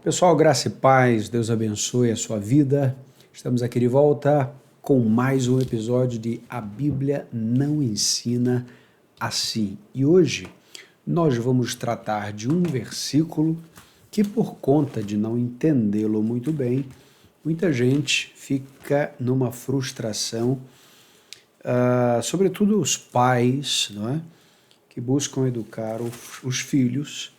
Pessoal, graça e paz, Deus abençoe a sua vida. Estamos aqui de volta com mais um episódio de A Bíblia Não Ensina Assim. E hoje nós vamos tratar de um versículo que, por conta de não entendê-lo muito bem, muita gente fica numa frustração, sobretudo os pais, não é? Que buscam educar os filhos,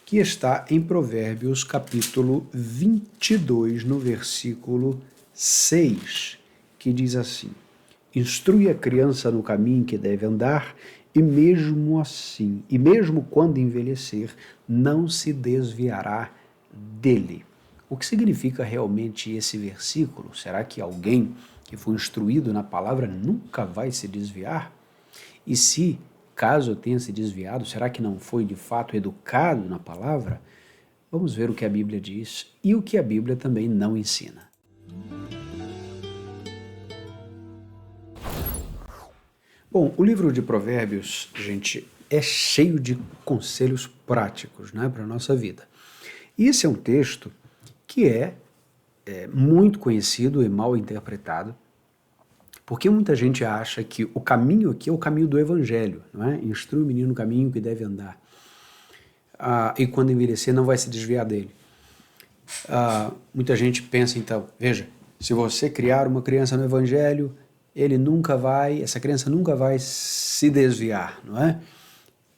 que está em Provérbios capítulo 22, no versículo 6, que diz assim: Instrui a criança no caminho que deve andar, e mesmo assim, e mesmo quando envelhecer, não se desviará dele. O que significa realmente esse versículo? Será que alguém que foi instruído na palavra nunca vai se desviar? E se, caso tenha se desviado, será que não foi de fato educado na palavra? Vamos ver o que a Bíblia diz e o que a Bíblia também não ensina. Bom, o livro de Provérbios, gente, é cheio de conselhos práticos, né, para a nossa vida. E esse é um texto que é muito conhecido e mal interpretado, porque muita gente acha que o caminho aqui é o caminho do evangelho, não é? Instrui o menino no caminho que deve andar. E quando envelhecer não vai se desviar dele. Muita gente pensa então, veja, se você criar uma criança no evangelho, essa criança nunca vai se desviar, não é?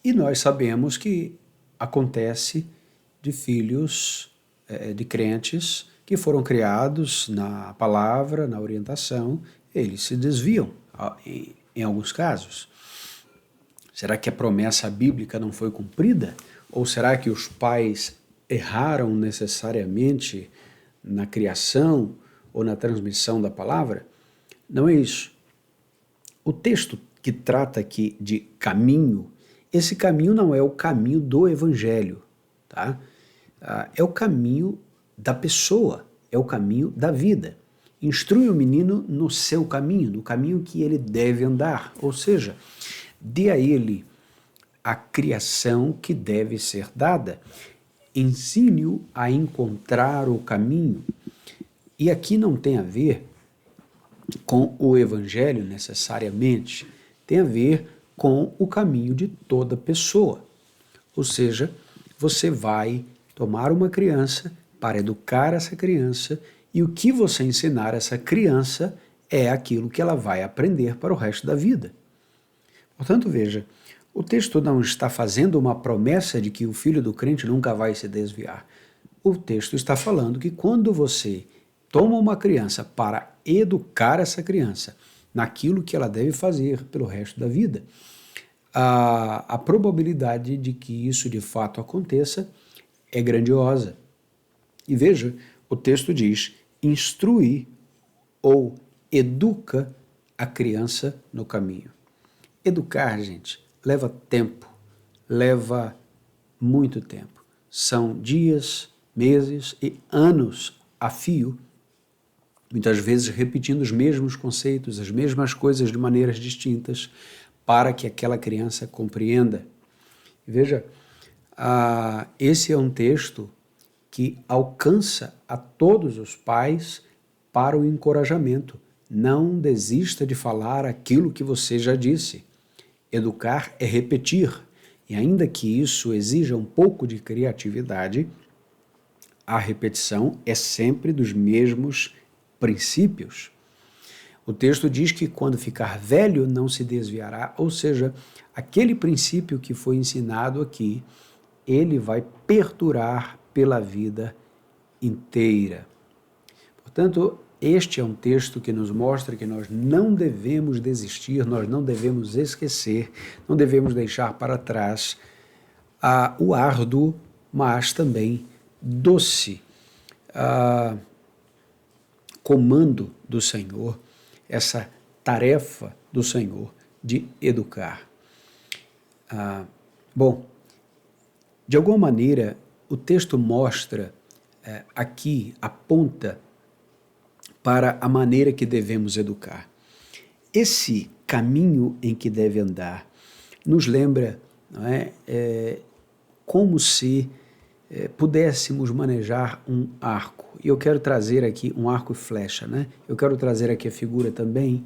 E nós sabemos que acontece de filhos de crentes que foram criados na palavra, na orientação, eles se desviam em alguns casos. Será que a promessa bíblica não foi cumprida? Ou será que os pais erraram necessariamente na criação ou na transmissão da palavra? Não é isso. O texto que trata aqui de caminho, esse caminho não é o caminho do evangelho, tá? É o caminho da pessoa, é o caminho da vida. Instrui o menino no seu caminho, no caminho que ele deve andar, ou seja, dê a ele a criação que deve ser dada, ensine-o a encontrar o caminho. E aqui não tem a ver com o evangelho necessariamente, tem a ver com o caminho de toda pessoa. Ou seja, você vai tomar uma criança para educar essa criança e o que você ensinar essa criança é aquilo que ela vai aprender para o resto da vida. Portanto, veja, o texto não está fazendo uma promessa de que o filho do crente nunca vai se desviar. O texto está falando que quando você toma uma criança para educar essa criança naquilo que ela deve fazer pelo resto da vida, a probabilidade de que isso de fato aconteça é grandiosa. E veja, o texto diz: instrui ou educa a criança no caminho. Educar, gente, leva tempo, leva muito tempo. São dias, meses e anos a fio, muitas vezes repetindo os mesmos conceitos, as mesmas coisas de maneiras distintas, para que aquela criança compreenda. Veja, esse é um texto que alcança a todos os pais para o encorajamento. Não desista de falar aquilo que você já disse. Educar é repetir, e ainda que isso exija um pouco de criatividade, a repetição é sempre dos mesmos princípios. O texto diz que quando ficar velho não se desviará, ou seja, aquele princípio que foi ensinado aqui, ele vai perdurar pela vida inteira. Portanto, este é um texto que nos mostra que nós não devemos desistir, nós não devemos esquecer, não devemos deixar para trás o árduo, mas também doce comando do Senhor, essa tarefa do Senhor de educar. Bom, de alguma maneira, o texto mostra aqui, aponta para a maneira que devemos educar. Esse caminho em que deve andar nos lembra, não é, como se pudéssemos manejar um arco. E eu quero trazer aqui um arco e flecha, né? Eu quero trazer aqui a figura também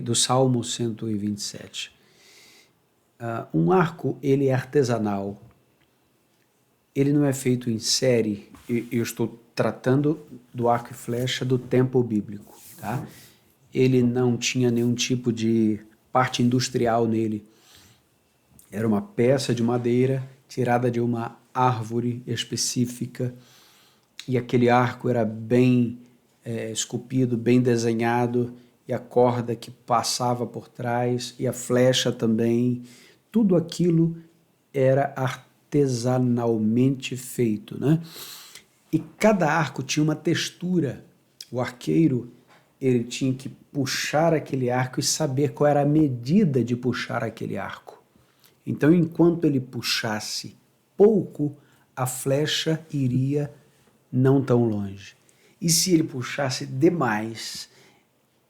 do Salmo 127. Um arco, ele é artesanal, ele não é feito em série. Eu estou tratando do arco e flecha do tempo bíblico, tá? Ele não tinha nenhum tipo de parte industrial nele. Era uma peça de madeira tirada de uma árvore específica, e aquele arco era bem esculpido, bem desenhado, e a corda que passava por trás, e a flecha também, tudo aquilo era artesanalmente feito, né? E cada arco tinha uma textura. O arqueiro, ele tinha que puxar aquele arco e saber qual era a medida de puxar aquele arco. Então, enquanto ele puxasse pouco, a flecha iria não tão longe. E se ele puxasse demais,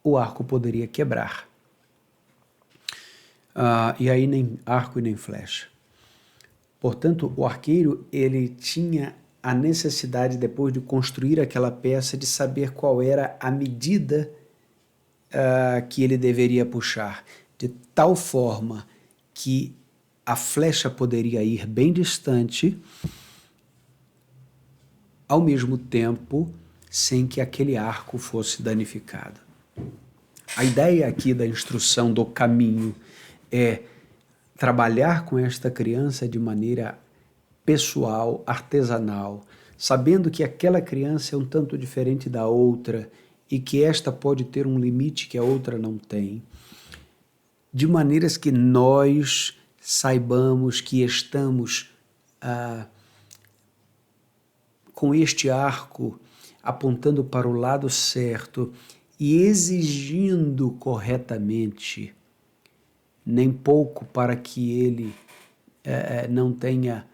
o arco poderia quebrar. E aí nem arco e nem flecha. Portanto, o arqueiro, ele tinha a necessidade, depois de construir aquela peça, de saber qual era a medida que ele deveria puxar, de tal forma que a flecha poderia ir bem distante, ao mesmo tempo, sem que aquele arco fosse danificado. A ideia aqui da instrução do caminho é trabalhar com esta criança de maneira pessoal, artesanal, sabendo que aquela criança é um tanto diferente da outra e que esta pode ter um limite que a outra não tem, de maneiras que nós saibamos que estamos com este arco apontando para o lado certo e exigindo corretamente, nem pouco para que ele não tenha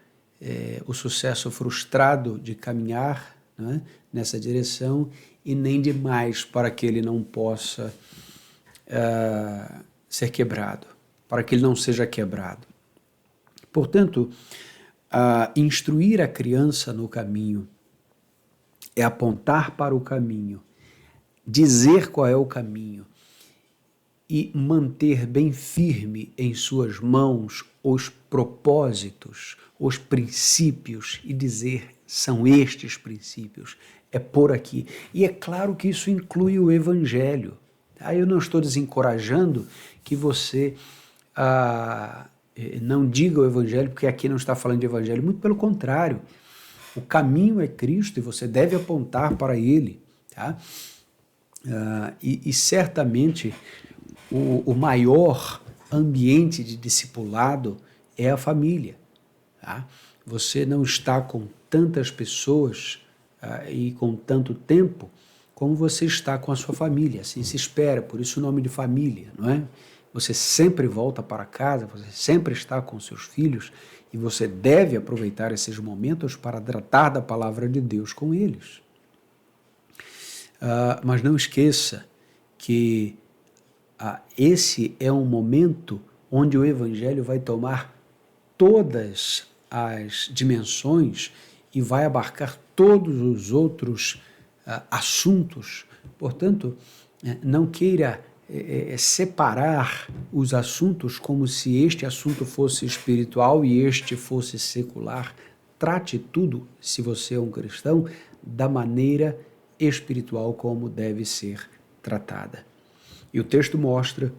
o sucesso frustrado de caminhar, né, nessa direção, e nem demais para que ele não possa ser quebrado, para que ele não seja quebrado. Portanto, instruir a criança no caminho é apontar para o caminho, dizer qual é o caminho e manter bem firme em suas mãos os propósitos, os princípios e dizer, são estes princípios, é por aqui. E é claro que isso inclui o Evangelho. Tá? Eu não estou desencorajando que você não diga o Evangelho, porque aqui não está falando de Evangelho, muito pelo contrário. O caminho é Cristo e você deve apontar para Ele. Tá? E certamente o maior ambiente de discipulado é a família. Tá? Você não está com tantas pessoas e com tanto tempo como você está com a sua família. Assim se espera, por isso o nome de família, não é? Você sempre volta para casa, você sempre está com seus filhos e você deve aproveitar esses momentos para tratar da palavra de Deus com eles. Mas não esqueça que esse é um momento onde o Evangelho vai tomar todas as dimensões e vai abarcar todos os outros assuntos. Portanto, não queira separar os assuntos como se este assunto fosse espiritual e este fosse secular. Trate tudo, se você é um cristão, da maneira espiritual como deve ser tratada. E o texto mostra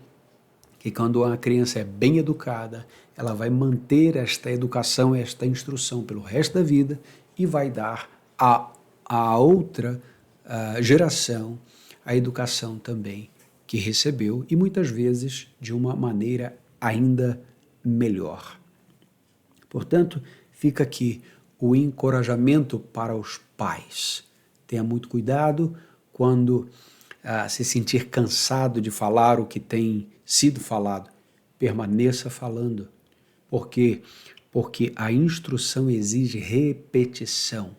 que quando uma criança é bem educada, ela vai manter esta educação, esta instrução pelo resto da vida e vai dar a outra geração a educação também que recebeu e muitas vezes de uma maneira ainda melhor. Portanto, fica aqui o encorajamento para os pais. Tenha muito cuidado quando se sentir cansado de falar o que tem sido falado. Permaneça falando. Por quê? Porque a instrução exige repetição.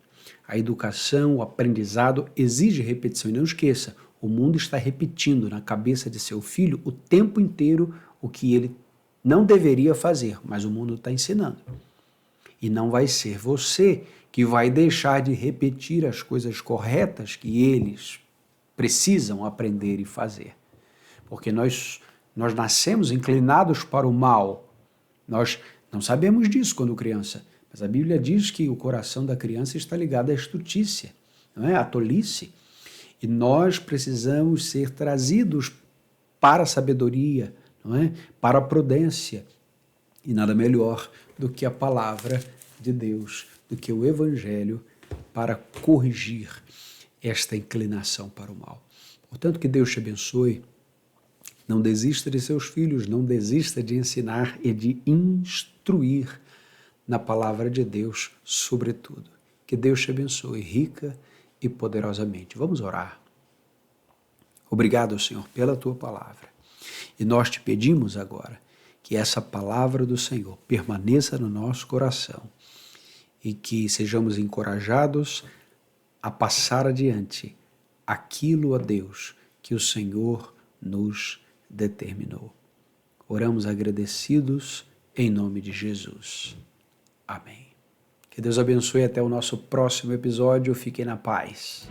A educação, o aprendizado exige repetição. E não esqueça, o mundo está repetindo na cabeça de seu filho o tempo inteiro o que ele não deveria fazer, mas o mundo está ensinando. E não vai ser você que vai deixar de repetir as coisas corretas que eles precisam aprender e fazer. Porque nós nascemos inclinados para o mal. Nós não sabemos disso quando criança, mas a Bíblia diz que o coração da criança está ligado à estutícia, não é? À tolice. E nós precisamos ser trazidos para a sabedoria, não é? Para a prudência. E nada melhor do que a palavra de Deus, do que o Evangelho para corrigir esta inclinação para o mal. Portanto, que Deus te abençoe. Não desista de seus filhos, não desista de ensinar e de instruir na palavra de Deus, sobretudo. Que Deus te abençoe rica e poderosamente. Vamos orar. Obrigado, Senhor, pela tua palavra. E nós te pedimos agora que essa palavra do Senhor permaneça no nosso coração e que sejamos encorajados a passar adiante aquilo, ó Deus, que o Senhor nos determinou. Oramos agradecidos em nome de Jesus. Amém. Que Deus abençoe até o nosso próximo episódio. Fiquem na paz.